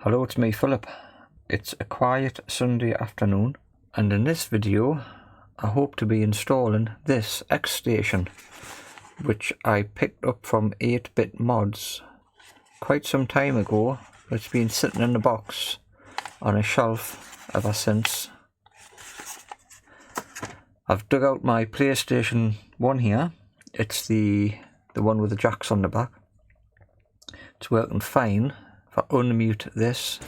Hello, it's me, Philip. It's a quiet Sunday afternoon, and in this video I hope to be installing this Xstation, which I picked up from 8-bit mods quite some time ago. It's been sitting in a box on a shelf ever since. I've dug out my PlayStation 1 here. It's the one with the jacks on the back. It's working fine. If I unmute this,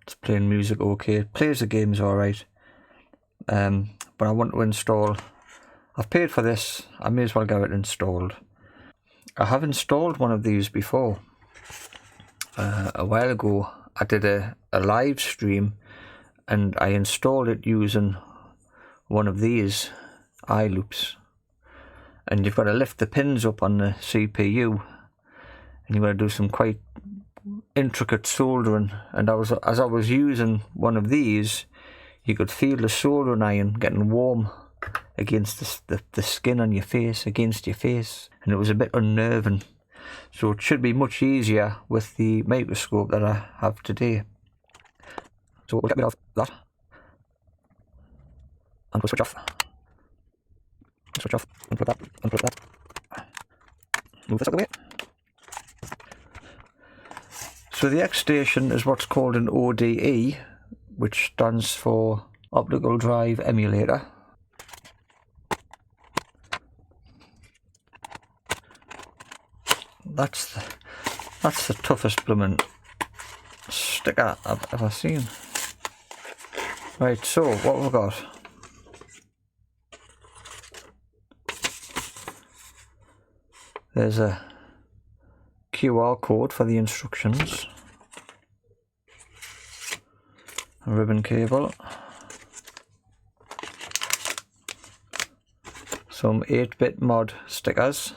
it's playing music okay. It plays the games alright. But I want to install. I've paid for this, I may as well get it installed. I have installed one of these before. A while ago I did a live stream and I installed it using one of these eye loops. And you've got to lift the pins up on the CPU, and you've got to do some quite intricate soldering. And as I was using one of these, you could feel the soldering iron getting warm against the skin on your face, against your face, and it was a bit unnerving. So it should be much easier with the microscope that I have today. So we'll get rid of that, and we'll switch off. Switch off, unplug that, move this out of the way. So the Xstation is what's called an ODE, which stands for Optical Drive Emulator. That's the toughest blooming sticker I've ever seen. Right, so what have we got? There's a QR code for the instructions, a ribbon cable, some 8-bit mod stickers.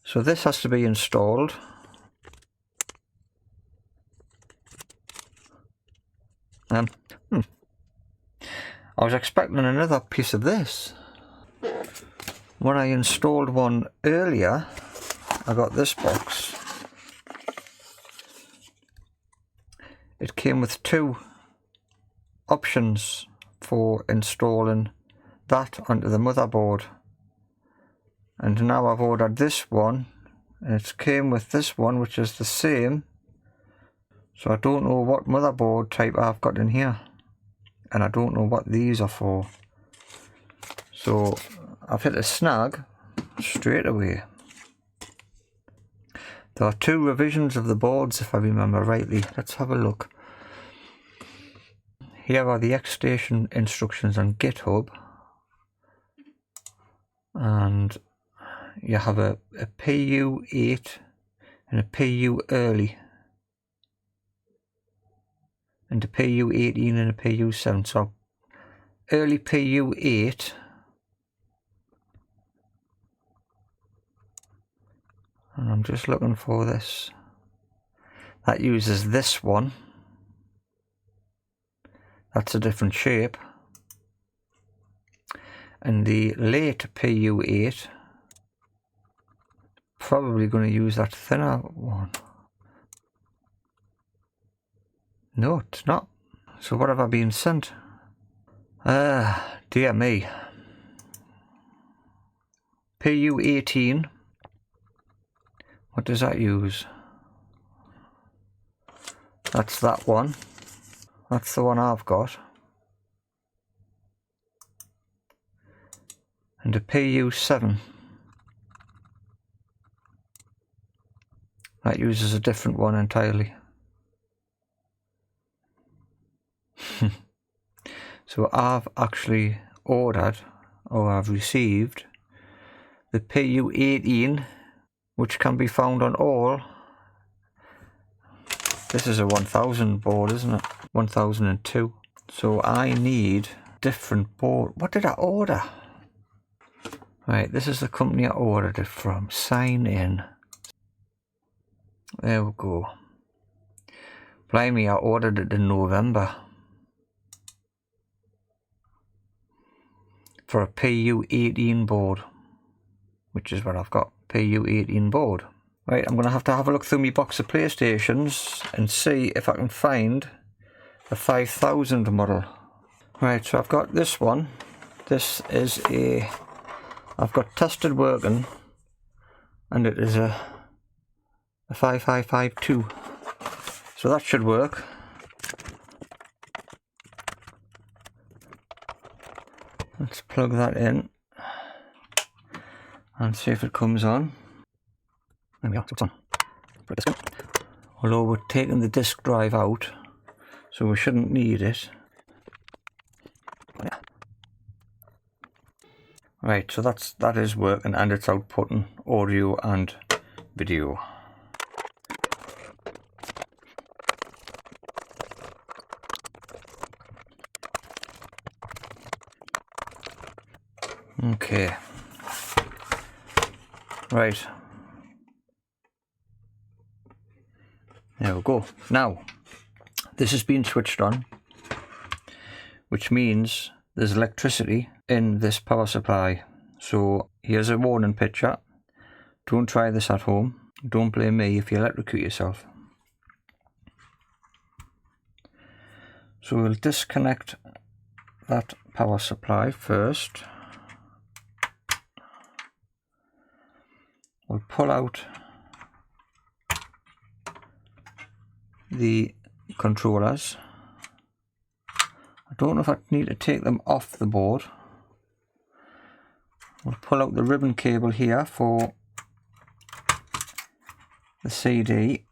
So this has to be installed. I was expecting another piece of this. When I installed one earlier, I got this box. It came with two options for installing that onto the motherboard. And now I've ordered this one, and it came with this one, which is the same. So I don't know what motherboard type I've got in here, and I don't know what these are for. So I've hit a snag straight away. There are two revisions of the boards, if I remember rightly. Let's have a look. Here are the Xstation instructions on GitHub, and you have a PU-8 and a PU early, and a PU-18 and a PU-7. So early PU-8 and I'm just looking for this. That uses this one. That's a different shape. And the late PU-8, probably going to use that thinner one. No, it's not. So what have I been sent? Dear me. PU-18. What does that use? That's that one. That's the one I've got. And a PU-7. That uses a different one entirely. So I've actually ordered, or I've received, the PU-18, which can be found on all. This is a 1000 board, isn't it? 1002. So I need different board. What did I order? Right, this is the company I ordered it from. Sign in. There we go. Blimey, I ordered it in November. For a PU-18 board. which is what I've got. PU-18 board. Right, I'm going to have a look through my box of PlayStations and see if I can find a 5000 model. Right, so I've got this one. This is I've got tested working, and it is a 5552. So that should work. Let's plug that in and see if it comes on. There we go, it's on. Put this in. Although we're taking the disk drive out, so we shouldn't need it. Yeah. Right, so that is working, and it's outputting audio and video. Okay. Right. There we go. Now, this has been switched on, which means there's electricity in this power supply. So here's a warning picture. Don't try this at home. Don't blame me if you electrocute yourself. So we'll disconnect that power supply first. We'll pull out the controllers. I don't know if I need to take them off the board. We'll pull out the ribbon cable here for the CD.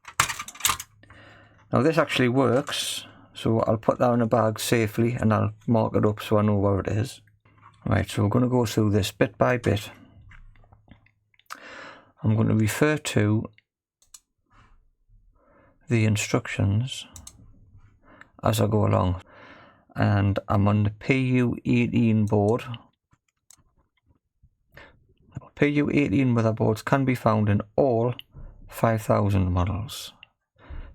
Now this actually works, so I'll put that in a bag safely and I'll mark it up so I know where it is. Right, so we're going to go through this bit by bit. I'm going to refer to the instructions as I go along, and I'm on the PU-18 board. PU-18 motherboards can be found in all 5000 models.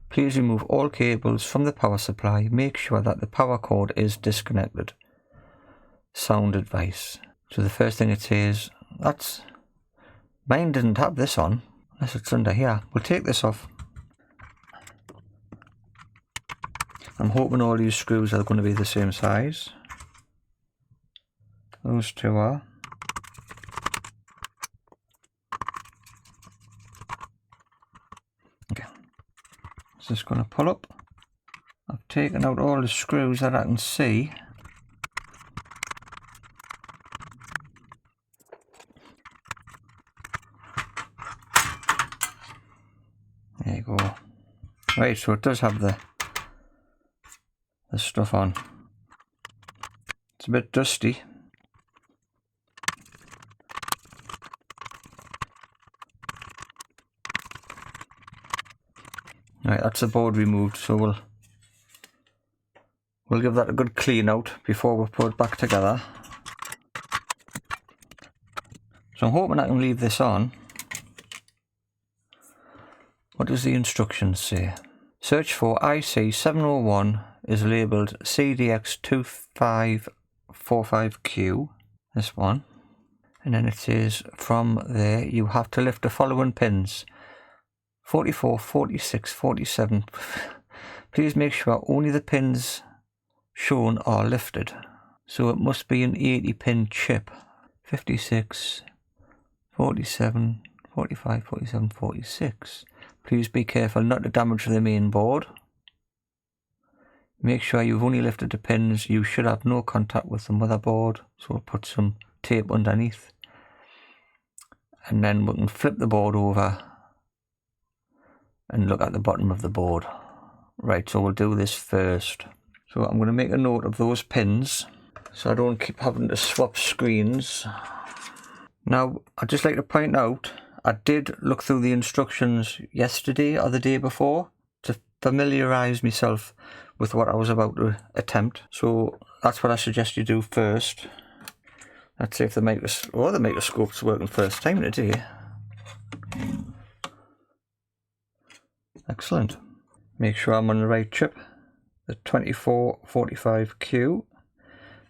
Please remove all cables from the power supply. Make sure that the power cord is disconnected. Sound advice. So the first thing it says, mine didn't have this on, unless it's under here. We'll take this off. I'm hoping all these screws are going to be the same size. Those two are. Okay. So it's going to pull up. I've taken out all the screws that I can see. There you go. Right, so it does have the stuff on. It's a bit dusty. Right, that's the board removed, so we'll give that a good clean out before we put it back together. So I'm hoping I can leave this on. What does the instructions say? Search for IC701 is labelled CDX2545Q, this one. And then it says from there you have to lift the following pins. 44, 46, 47. Please make sure only the pins shown are lifted. So it must be an 80 pin chip. 56, 47, 45, 47, 46. Please be careful not to damage the main board. Make sure you've only lifted the pins. You should have no contact with the motherboard. So we'll put some tape underneath. And then we can flip the board over and look at the bottom of the board. Right, so we'll do this first. So I'm going to make a note of those pins so I don't keep having to swap screens. Now, I'd just like to point out, I did look through the instructions yesterday or the day before to familiarise myself with what I was about to attempt. So that's what I suggest you do first. Let's see if the microscope's working first time today. Excellent. Make sure I'm on the right chip. The 2445Q.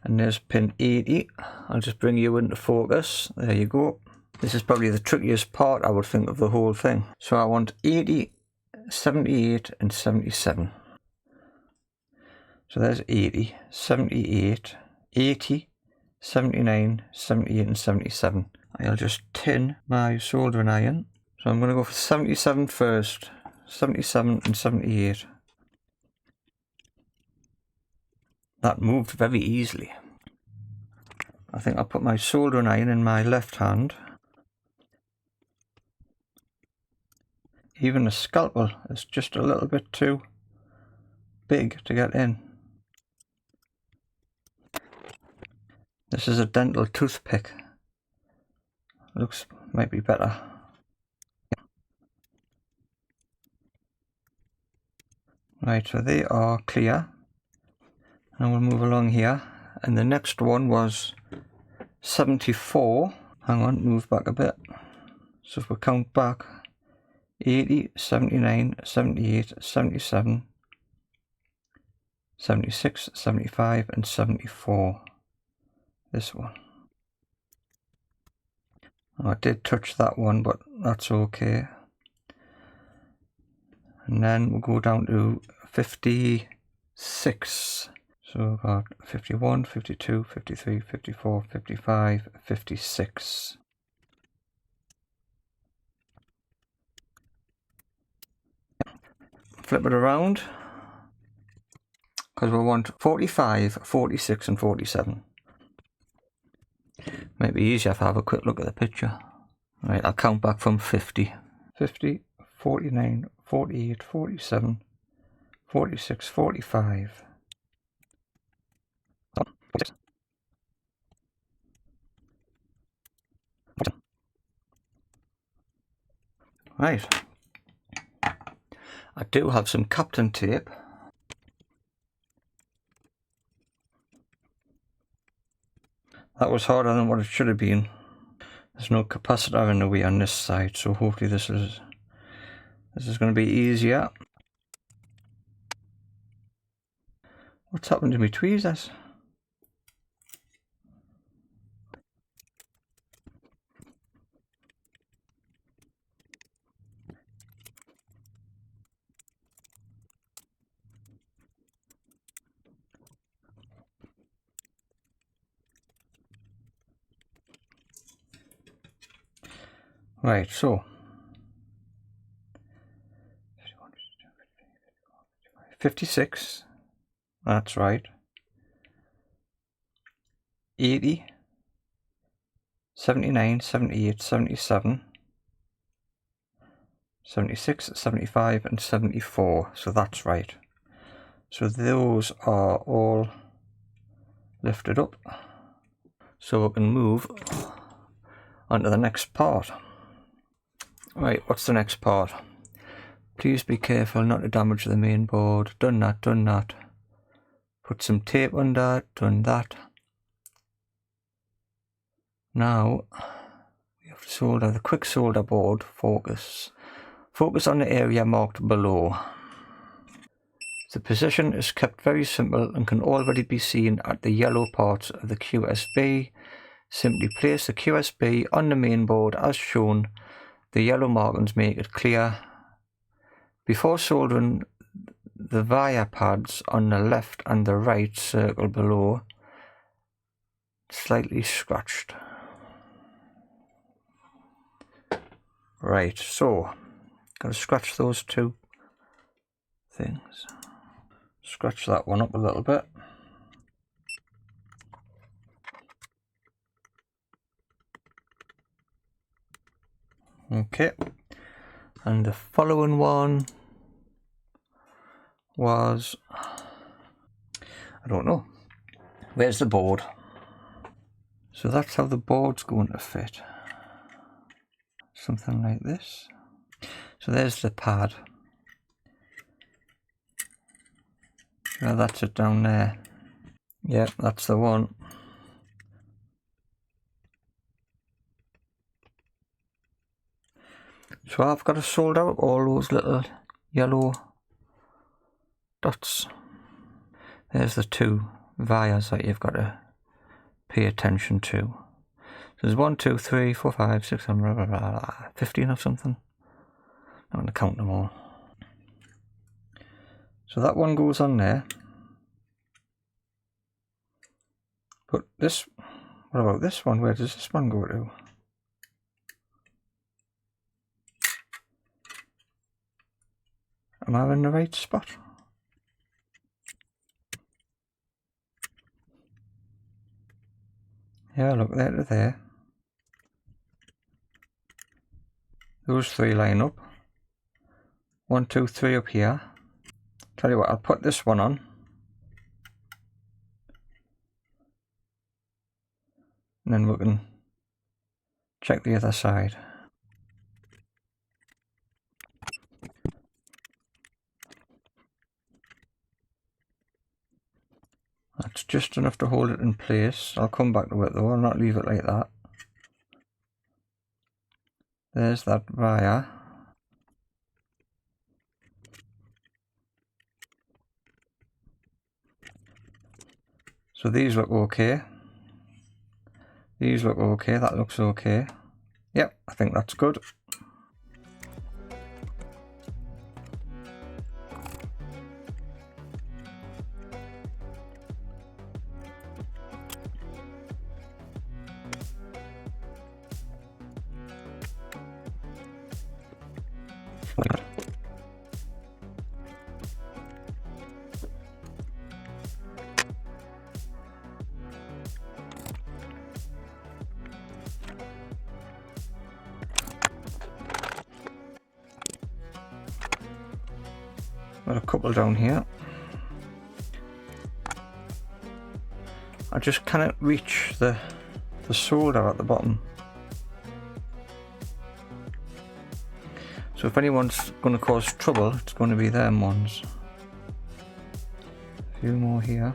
And there's pin 80. I'll just bring you into focus. There you go. This is probably the trickiest part, I would think, of the whole thing. So I want 80, 78 and 77. So there's 80, 78, 80, 79, 78 and 77. I'll just tin my soldering iron. So I'm going to go for 77 first, 77 and 78. That moved very easily. I think I'll put my soldering iron in my left hand. Even the scalpel is just a little bit too big to get in. This is a dental toothpick. Looks might be better. Right, so they are clear. And we'll move along here. And the next one was 74. Hang on, move back a bit. So if we count back, 80, 79, 78, 77, 76, 75 and 74. This one. Oh, I did touch that one, but that's okay. And then we'll go down to 56. So about 51, 52, 53, 54, 55, 56. Flip it around, because we want 45, 46 and 47. Might be easier if I have a quick look at the picture. Right, I'll count back from 50. 50, 49, 48, 47, 46, 45. Right. I do have some Captain tape. That was harder than what it should have been. There's no capacitor in the way on this side, so hopefully this is going to be easier. What's happened to my tweezers? Right, so 56, that's right. 80, 79, 78, 77, 76, 75 and 74, so that's right. So those are all lifted up. So we can move on to the next part. Right, what's the next part? Please be careful not to damage the main board. Done that, done that. Put some tape under, done that. Now, we have to solder the quick solder board. Focus. Focus on the area marked below. The position is kept very simple and can already be seen at the yellow parts of the QSB. Simply place the QSB on the main board as shown. The yellow markings make it clear. Before soldering the wire pads on the left and the right circle below, slightly scratched. Right, so gotta scratch those two things. Scratch that one up a little bit. Okay, and the following one was, I don't know, where's the board? So that's how the board's going to fit. Something like this. So there's the pad. Yeah, that's it down there. Yep, that's the one. So I've got to solder up all those little yellow dots. There's the two wires that you've got to pay attention to. there's 1, 2, 3, 4, 5, 6, 7, blah, blah, blah, blah, 15 or something. I'm going to count them all. So that one goes on there. But this, what about this one? Where does this one go to? Am I in the right spot? Yeah, look, there to there. Those three line up. 1, 2, 3 up here. Tell you what, I'll put this one on. And then we can check the other side. That's just enough to hold it in place. I'll come back to it though, I'll not leave it like that. There's that wire. So these look okay. These look okay, that looks okay. Yep, I think that's good. Got a couple down here. I just cannot reach the solder at the bottom. So if anyone's going to cause trouble, it's going to be them ones. A few more here.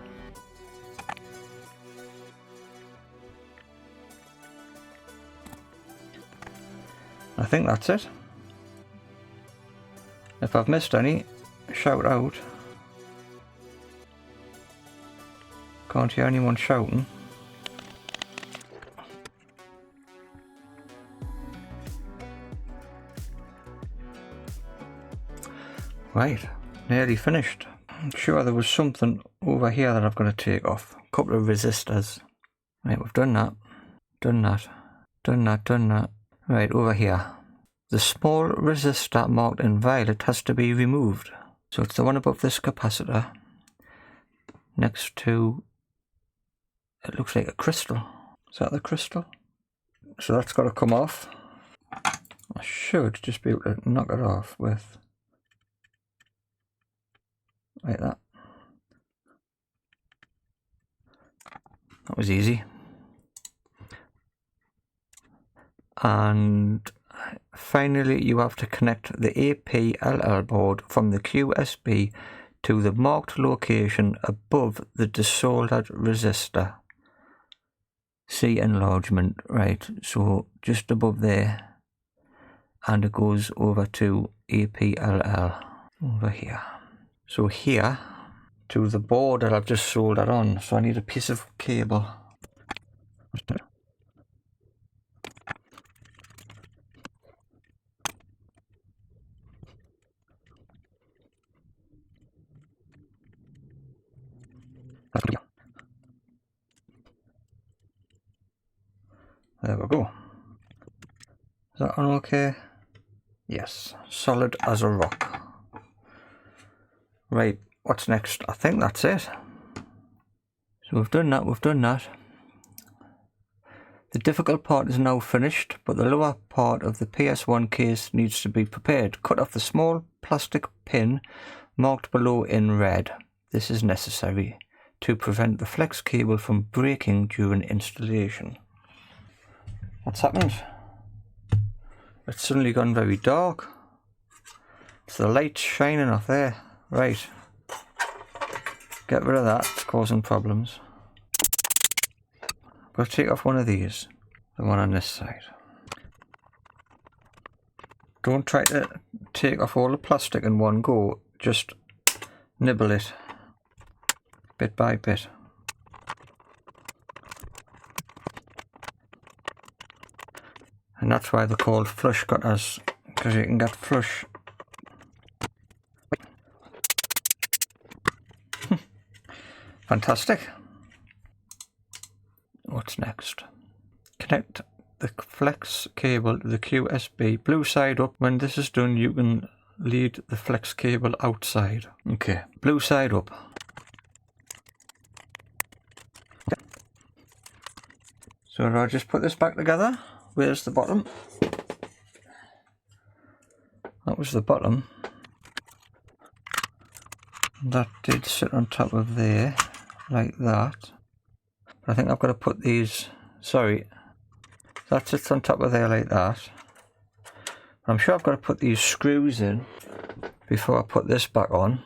I think that's it. If I've missed any, shout out. Can't hear anyone shouting. Right, nearly finished. I'm sure there was something over here that I've got to take off. A couple of resistors. Right, we've done that. Done that. Done that, done that. Right, over here. The small resistor marked in violet has to be removed. So it's the one above this capacitor. Next to, it looks like a crystal. Is that the crystal? So that's got to come off. I should just be able to knock it off with, like that. That was easy. And finally you have to connect the APLL board from the QSB to the marked location above the desoldered resistor. See enlargement, right, so just above there, and it goes over to APLL over here. So here to the board that I've just soldered on, so I need a piece of cable. There we go. Is that one okay? Yes, solid as a rock. Right, what's next? I think that's it. So we've done that, we've done that. The difficult part is now finished, but the lower part of the PS1 case needs to be prepared. Cut off the small plastic pin marked below in red. This is necessary to prevent the flex cable from breaking during installation. What's happened? It's suddenly gone very dark. It's the light shining off there. Right. Get rid of that, it's causing problems. I'm going to take off one of these. The one on this side. Don't try to take off all the plastic in one go. Just nibble it. Bit by bit. that's why they're called flush cutters, because you can get flush. Fantastic. What's next? Connect the flex cable to the QSB. Blue side up. When this is done, you can lead the flex cable outside. Okay, blue side up. So I'll just put this back together. Where's the bottom? That was the bottom. That did sit on top of there, like that. But I think I've got to put these, sorry, that sits on top of there like that. I'm sure I've got to put these screws in before I put this back on.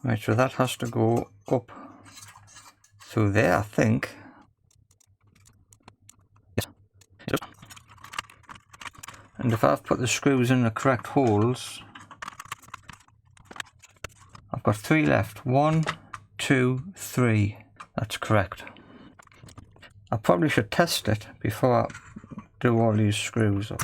Right, so that has to go up through there, I think. And if I've put the screws in the correct holes, I've got 3 left. 1, 2, 3. That's correct. I probably should test it before I do all these screws up.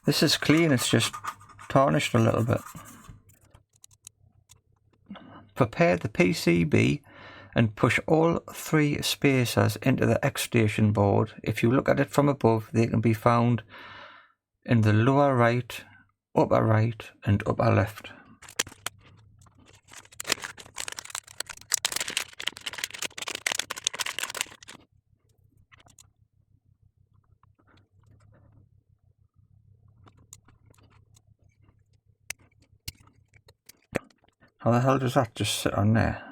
This is clean, it's just tarnished a little bit. Prepare the PCB and push all 3 spacers into the Xstation board. If you look at it from above, they can be found in the lower right, upper right and upper left. How the hell does that just sit on there?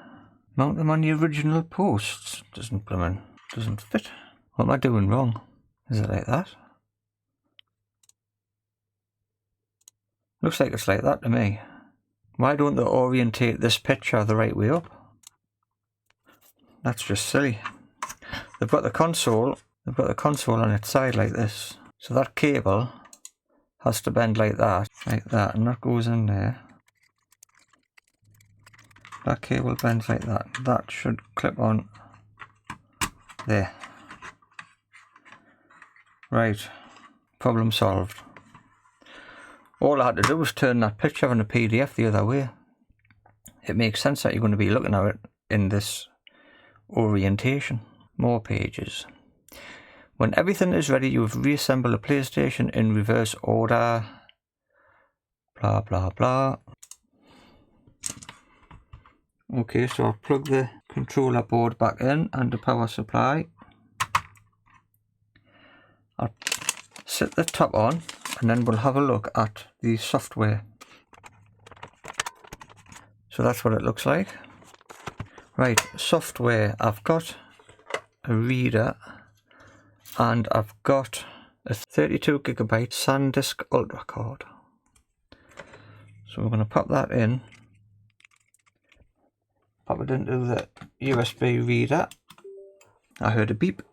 Mount them on the original posts. Doesn't fit. What am I doing wrong? Is it like that? Looks like it's like that to me. Why don't they orientate this picture the right way up? That's just silly. They've got the console on its side like this. So that cable has to bend like that, and that goes in there. That cable bends like that. That should clip on there. Right, problem solved. All I had to do was turn that picture in a PDF the other way. It makes sense that you're going to be looking at it in this orientation. More pages. When everything is ready, you have reassembled a PlayStation in reverse order. Blah blah blah. Okay, so I'll plug the controller board back in and the power supply. I'll set the top on and then we'll have a look at the software. So that's what it looks like. Right, software. I've got a reader and I've got a 32GB Sandisk Ultra card. So we're going to pop that in. Pop it into the USB reader. I heard a beep.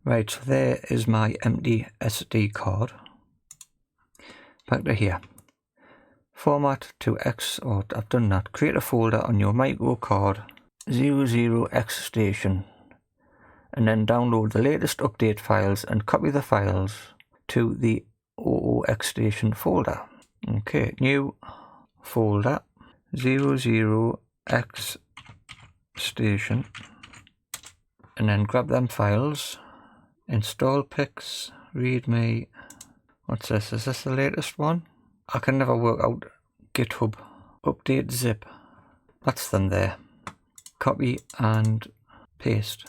Right, so there is my empty SD card. Back to here. Format to X, or I've done that. Create a folder on your micro card 00 Xstation. And then download the latest update files and copy the files to the Xstation folder. Okay, new folder 00 Xstation, and then grab them files, install pics, readme. What's this? Is this the latest one? I can never work out GitHub. Update zip. That's them there. Copy and paste.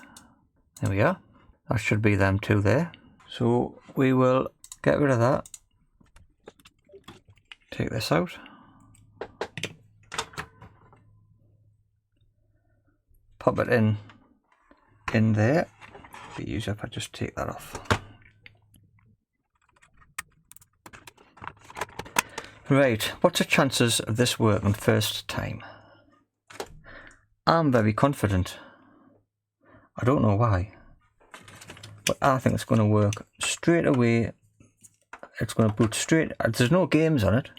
There we are. That should be them two there. So we will get rid of that. Take this out. Pop it in there. Be easier if I just take that off. Right, what's the chances of this working first time? I'm very confident. I don't know why, but I think it's going to work straight away. It's going to boot straight. There's no games on it.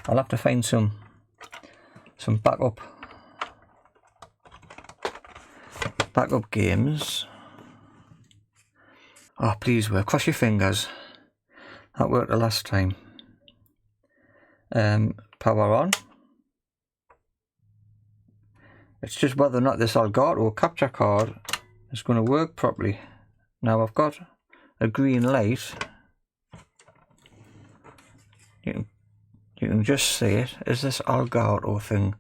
I'll have to find some backup games. Oh, please work. Cross your fingers. That worked the last time. Power on. It's just whether or not this Elgato capture card is going to work properly. Now I've got a green light. You can just see it. Is this Elgato thing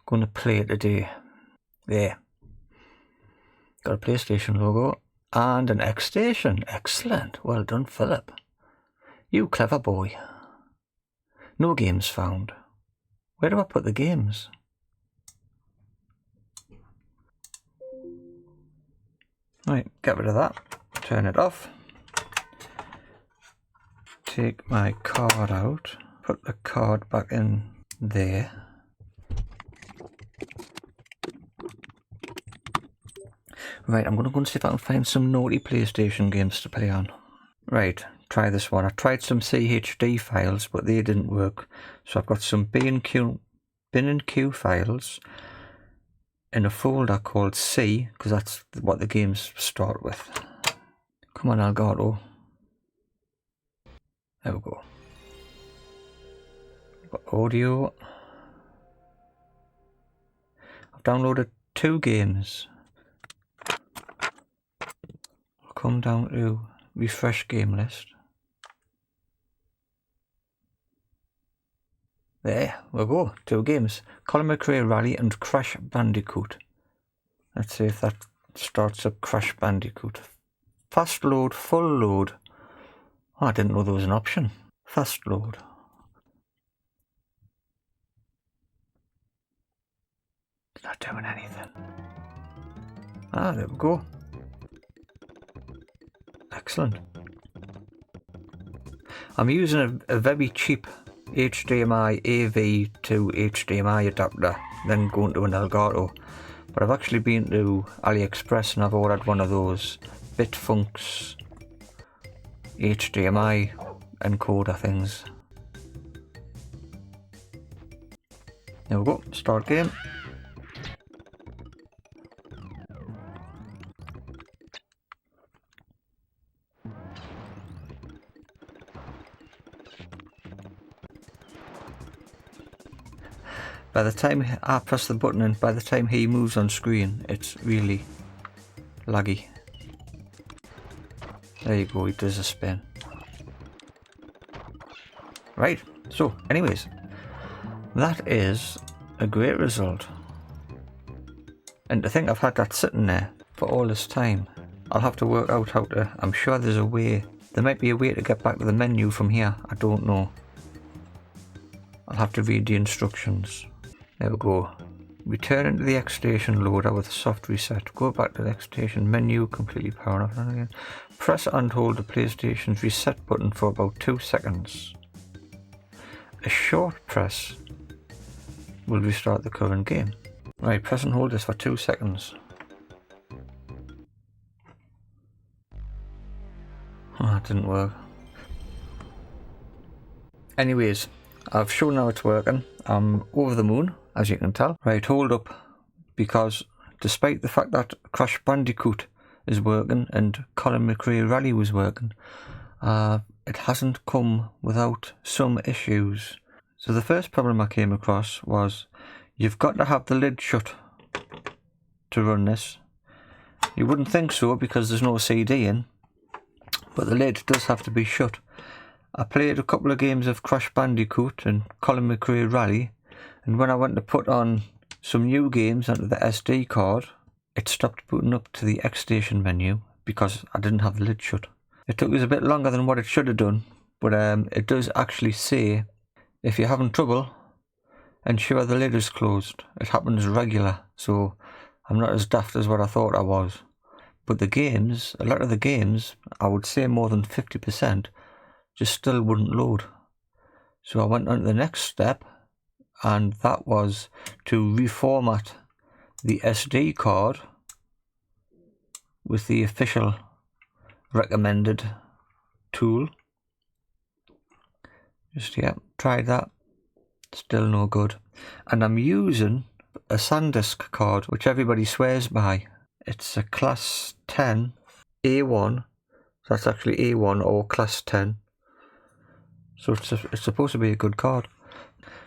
going to play today? There. Got a PlayStation logo and an Xstation. Excellent. Well done, Philip. You clever boy. No games found. Where do I put the games? Right, get rid of that. Turn it off. Take my card out. Put the card back in there. Right, I'm going to go and see if I can find some naughty PlayStation games to play on. Right, try this one. I tried some CHD files, but they didn't work. So I've got some bin and Q files in a folder called C, because that's what the games start with. Come on, Elgato. There we go. Got audio. I've downloaded 2 games. I'll come down to refresh game list. There we go, 2 games. Colin McRae Rally and Crash Bandicoot. Let's see if that starts up Crash Bandicoot. Fast load, full load. Oh, I didn't know there was an option. Fast load. It's not doing anything. Ah, there we go. Excellent. I'm using a very cheap HDMI AV to HDMI adapter, then going to an Elgato. But I've actually been to AliExpress and I've ordered one of those Bitfunks HDMI encoder things. There we go, start game. By the time I press the button and by the time he moves on screen, it's really laggy. There you go, he does a spin. Right, so anyways, that is a great result. And to think I've had that sitting there for all this time. I'll have to work out how to, I'm sure there's a way, there might be a way to get back to the menu from here, I don't know. I'll have to read the instructions. There we go. Return into the Xstation loader with a soft reset. Go back to the Xstation menu, completely power off and again. Press and hold the PlayStation's reset button for about 2 seconds. A short press will restart the current game. Right, press and hold this for 2 seconds. Oh, that didn't work. Anyways, I've shown how it's working. I'm over the moon, as you can tell. Right, hold up, because despite the fact that Crash Bandicoot is working and Colin McRae Rally was working, it hasn't come without some issues. So the first problem I came across was you've got to have the lid shut to run this. You wouldn't think so because there's no CD in, but the lid does have to be shut. I played a couple of games of Crash Bandicoot and Colin McRae Rally, and when I went to put on some new games onto the SD card, it stopped booting up to the Xstation menu because I didn't have the lid shut. It took us a bit longer than what it should have done, but it does actually say if you're having trouble, ensure the lid is closed. It happens regular, so I'm not as daft as what I thought I was. But the games, a lot of the games, I would say more than 50%, just still wouldn't load. So I went on to the next step, and that was to reformat the SD card with the official recommended tool. Just, yeah, tried that, still no good. And I'm using a Sandisk card, which everybody swears by. It's a class 10 A1, so that's actually A1 or class 10. So it's supposed to be a good card.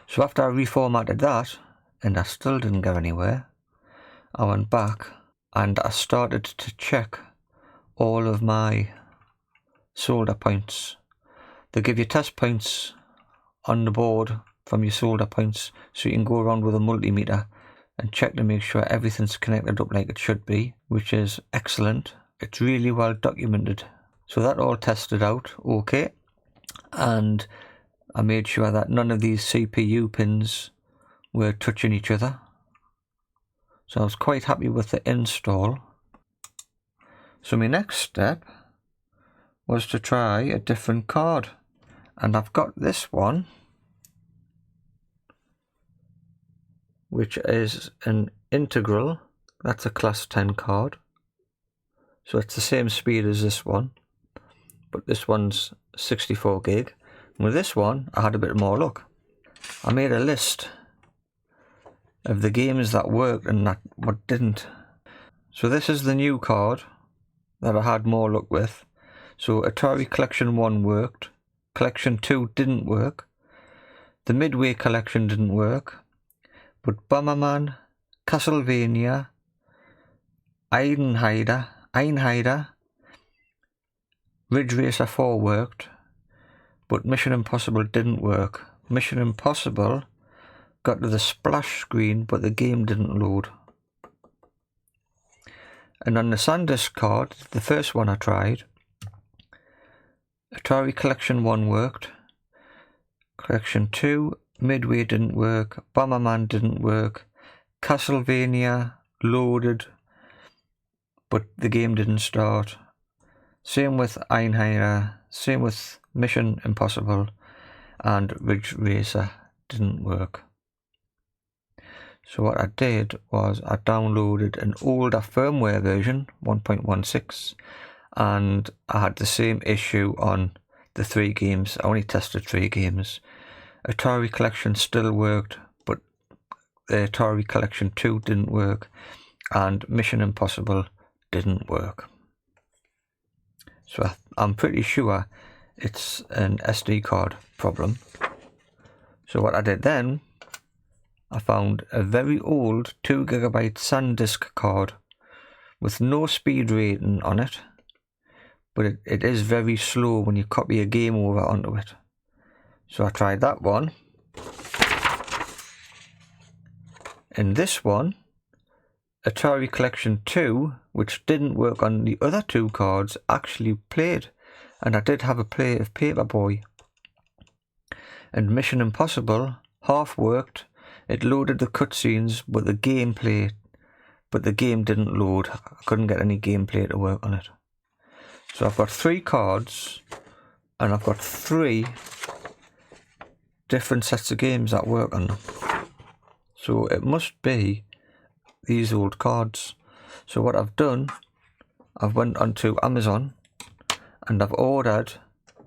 So after I reformatted that, and I still didn't get anywhere, I went back and I started to check all of my solder points. They give you test points on the board from your solder points, so you can go around with a multimeter and check to make sure everything's connected up like it should be, which is excellent. It's really well documented. So that all tested out okay, and I made sure that none of these CPU pins were touching each other. So I was quite happy with the install. So my next step was to try a different card, and I've got this one, which is an integral. That's a class 10 card, so it's the same speed as this one, but this one's 64 gig. And with this one I had a bit more luck. I made a list of the games that worked and that what didn't. So this is the new card that I had more luck with. So Atari Collection 1 worked, Collection 2 didn't work, the Midway Collection didn't work, but Bomberman, Castlevania, Einheider, Ridge Racer 4 worked, but Mission Impossible didn't work. Mission Impossible got to the splash screen, but the game didn't load. And on the Sandisk card, the first one I tried, Atari Collection 1 worked, Collection 2, Midway didn't work, Bomberman didn't work, Castlevania loaded, but the game didn't start. Same with Einheider, same with Mission Impossible, and Ridge Racer didn't work. So what I did was I downloaded an older firmware version, 1.16, and I had the same issue on the 3 games. I only tested 3 games. Atari Collection still worked, but the Atari Collection 2 didn't work, and Mission Impossible didn't work. So I'm pretty sure it's an SD card problem. So what I did then, I found a very old 2GB Sandisk card with no speed rating on it, but it is very slow when you copy a game over onto it. So I tried that one, and this one, Atari Collection 2, which didn't work on the other 2 cards, actually played, and I did have a play of Paperboy. And Mission Impossible half worked. It loaded the cutscenes, but the game didn't load. I couldn't get any gameplay to work on it. So I've got 3 cards, and I've got 3 different sets of games that work on them. So it must be these old cards. So what I've done, I've went onto Amazon and I've ordered,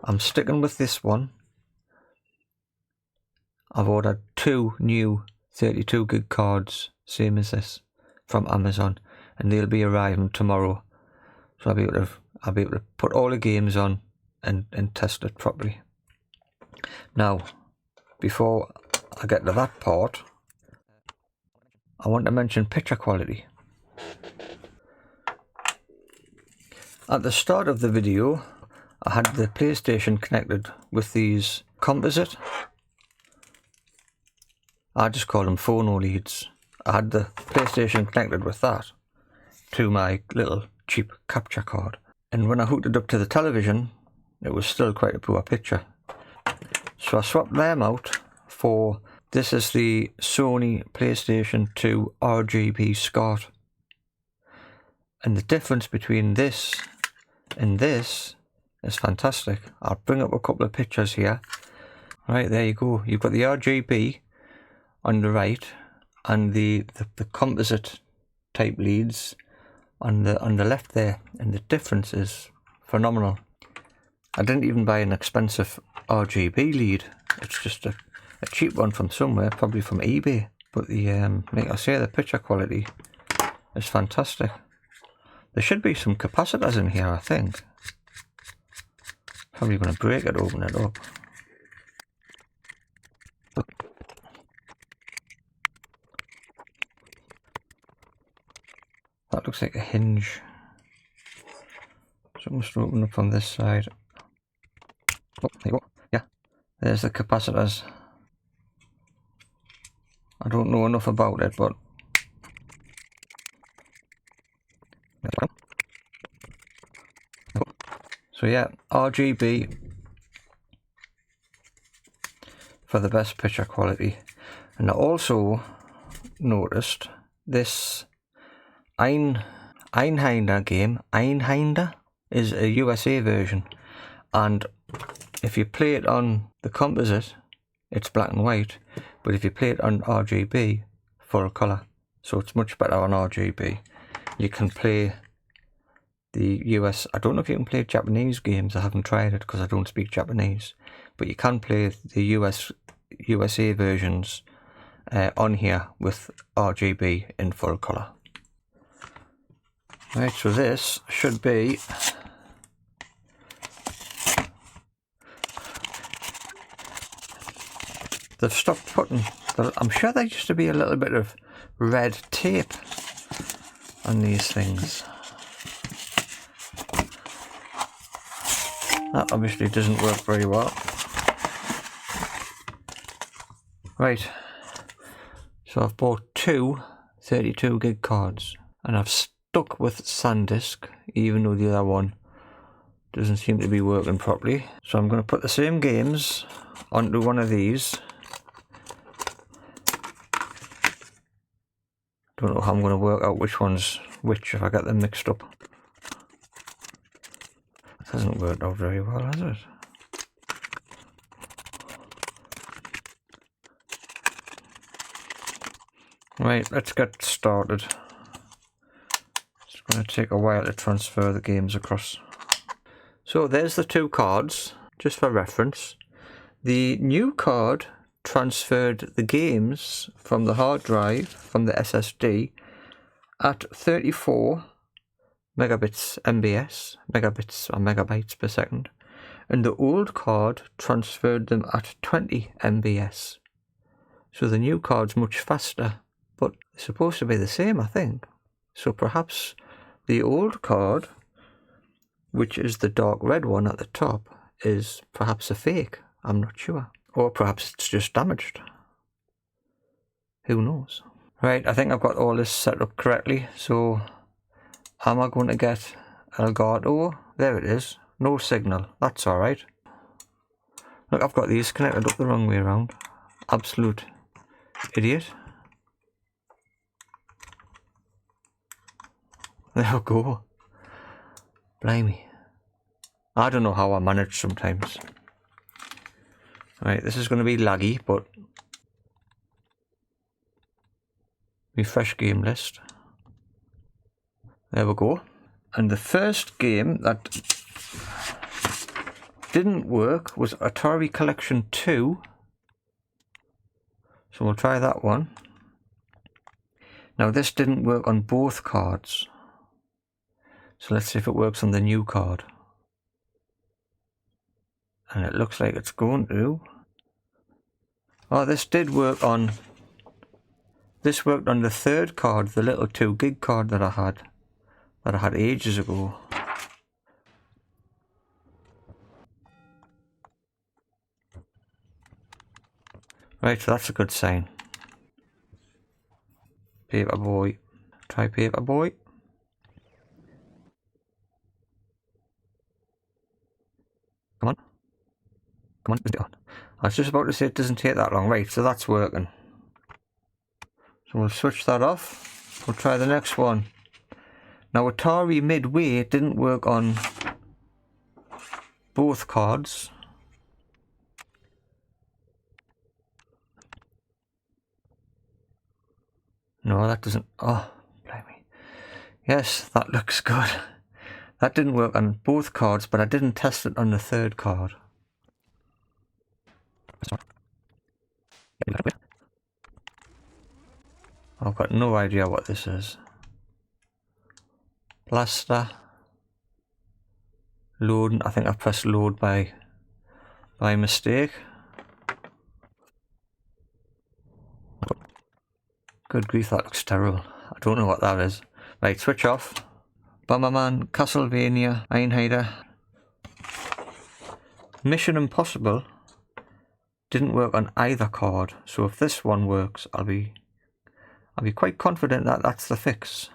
I'm sticking with this one, I've ordered 2 new 32 gig cards, same as this, from Amazon, and they'll be arriving tomorrow. So I'll be able to put all the games on and test it properly. Now, before I get to that part, I want to mention picture quality. At the start of the video, I had the PlayStation connected with these composite, I just call them phono leads. I had the PlayStation connected with that to my little cheap capture card. And when I hooked it up to the television, it was still quite a poor picture. So I swapped them out for, this is the Sony PlayStation 2 RGB SCART. And the difference between this and this is fantastic. I'll bring up a couple of pictures here. Right, there you go. You've got the RGB on the right and the composite type leads on the left there, and the difference is phenomenal. I didn't even buy an expensive RGB lead. It's just a cheap one from somewhere, probably from eBay. But the like I say, the picture quality is fantastic. There should be some capacitors in here, I think. Probably going to break it, open it up. That looks like a hinge. So it must open up from this side. Oh, there you go. Yeah, there's the capacitors. I don't know enough about it, but so yeah, RGB for the best picture quality. And I also noticed this Einhinder game. Einhinder is a USA version, and if you play it on the composite, it's black and white, but if you play it on RGB, full colour. So it's much better on RGB. You can play the US, I don't know if you can play Japanese games, I haven't tried it because I don't speak Japanese, but you can play the USA versions on here with RGB in full colour. Right, so this should be they've stopped putting, I'm sure there used to be a little bit of red tape on these things. That obviously doesn't work very well. Right, so I've bought two 32 gig cards and I've stuck with Sandisk, even though the other one doesn't seem to be working properly. So I'm going to put the same games onto one of these. Don't know how I'm going to work out which one's which if I get them mixed up. It hasn't worked out very well, has it? Right, let's get started. It's going to take a while to transfer the games across. So there's the two cards, just for reference. The new card transferred the games from the hard drive, from the SSD, at 34 megabits MBS, megabits or megabytes per second, and the old card transferred them at 20 MBS. So the new card's much faster, but it's supposed to be the same, I think. So perhaps the old card, which is the dark red one at the top, is perhaps a fake. I'm not sure. Or perhaps it's just damaged. Who knows? Right, I think I've got all this set up correctly. So am I going to get Elgato? There it is. No signal. That's alright. Look, I've got these connected up the wrong way around. Absolute idiot. There we go. Blimey. I don't know how I manage sometimes. Right, this is going to be laggy, but refresh game list. There we go. And the first game that didn't work was Atari Collection 2. So we'll try that one. Now this didn't work on both cards. So let's see if it works on the new card. And it looks like it's going to. Oh, this did work on... This worked on the third card, the little 2 gig card that I had ages ago. Right, so that's a good sign. Paperboy. Try Paperboy. Come on. Come on, is it on? I was just about to say it doesn't take that long. Right, so that's working. So we'll switch that off. We'll try the next one. Now Atari Midway didn't work on both cards. No, that doesn't. Oh, blimey. Yes, that looks good. That didn't work on both cards, but I didn't test it on the third card. I've got no idea what this is. Blaster. Loading. I think I pressed load by mistake. Good grief, that looks terrible. I don't know what that is. Right, switch off. Bomberman, Castlevania, Einheider. Mission Impossible didn't work on either card, so if this one works, I'll be quite confident that that's the fix.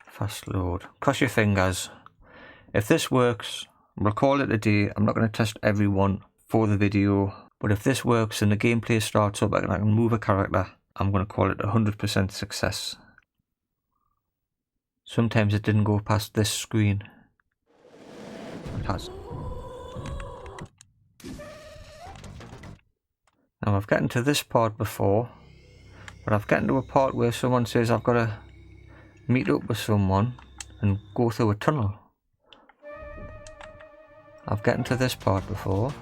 Fast load. Cross your fingers. If this works, we'll call it a day. I'm not going to test every one for the video, but if this works and the gameplay starts up and I can move a character, I'm going to call it 100% success. Sometimes it didn't go past this screen. It has. Now I've gotten to this part before, but I've gotten to a part where someone says I've got to meet up with someone and go through a tunnel. I've gotten to this part before.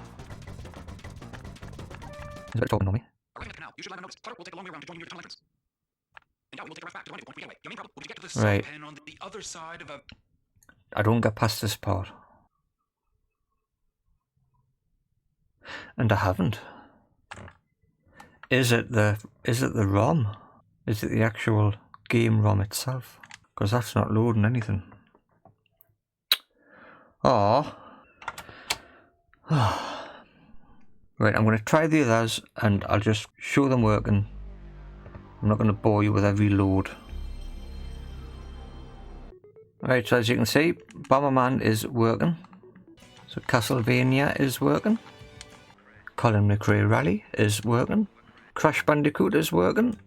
Is it talking on me? Right. I don't get past this part. And I haven't. Is it the ROM? Is it the actual game ROM itself? Because that's not loading anything. Oh. Right, I'm going to try the others and I'll just show them working. I'm not going to bore you with every load. Right, so as you can see, Bomberman is working. So Castlevania is working. Colin McRae Rally is working. Crash Bandicoot is working.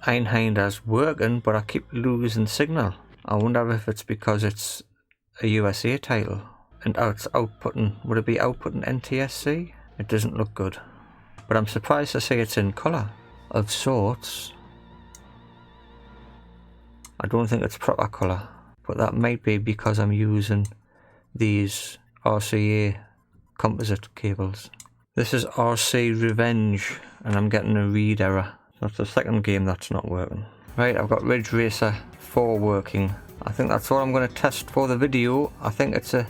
Einheider's working, but I keep losing signal. I wonder if it's because it's a USA title. And it's outputting, would it be outputting NTSC? It doesn't look good. But I'm surprised to see it's in colour of sorts. I don't think it's proper colour, but that might be because I'm using these RCA composite cables. This is RC Revenge, and I'm getting a read error. That's the second game that's not working. Right, I've got Ridge Racer 4 working. I think that's what I'm going to test for the video. I think it's a...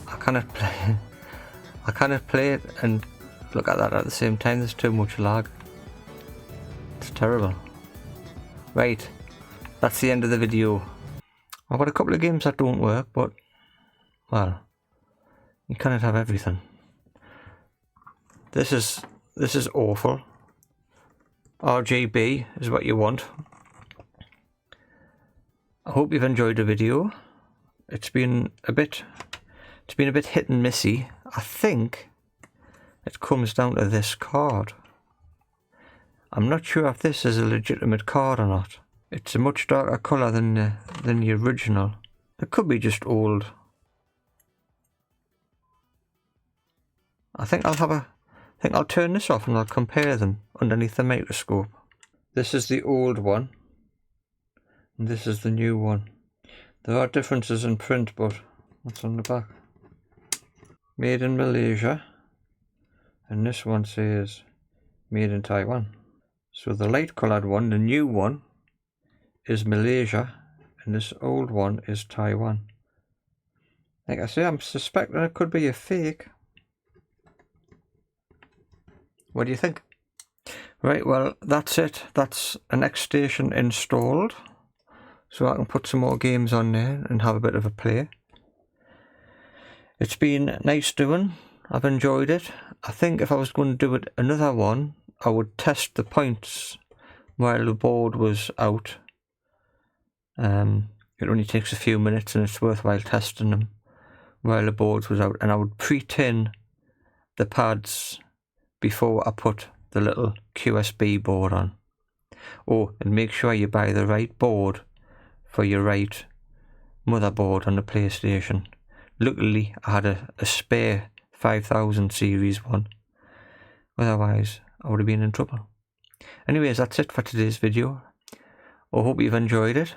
I cannot play it and look at that at the same time. There's too much lag. It's terrible. Right, that's the end of the video. I've got a couple of games that don't work, but well, you cannot have everything. This is awful. RGB is what you want. I hope you've enjoyed the video. It's been a bit hit and missy. I think it comes down to this card. I'm not sure if this is a legitimate card or not. It's a much darker colour than the original. It could be just old. I think I'll turn this off and I'll compare them underneath the microscope. This is the old one, and this is the new one. There are differences in print, but what's on the back? Made in Malaysia, and this one says made in Taiwan. So the light coloured one, the new one, is Malaysia, and this old one is Taiwan. Like I say, I'm suspecting it could be a fake. What do you think? Right, well, that's it. That's an Xstation installed. So I can put some more games on there and have a bit of a play. It's been nice doing. I've enjoyed it. I think if I was going to do it another one, I would test the points while the board was out. It only takes a few minutes and it's worthwhile testing them while the board was out. And I would pre-tin the pads before I put the little QSB board on. Oh, and make sure you buy the right board for your right motherboard on the PlayStation. Luckily, I had a spare 5000 series one. Otherwise, I would have been in trouble. Anyways, that's it for today's video. I hope you've enjoyed it.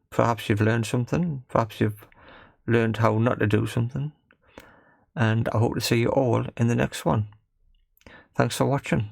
Perhaps you've learned something. Perhaps you've learned how not to do something. And I hope to see you all in the next one. Thanks for watching.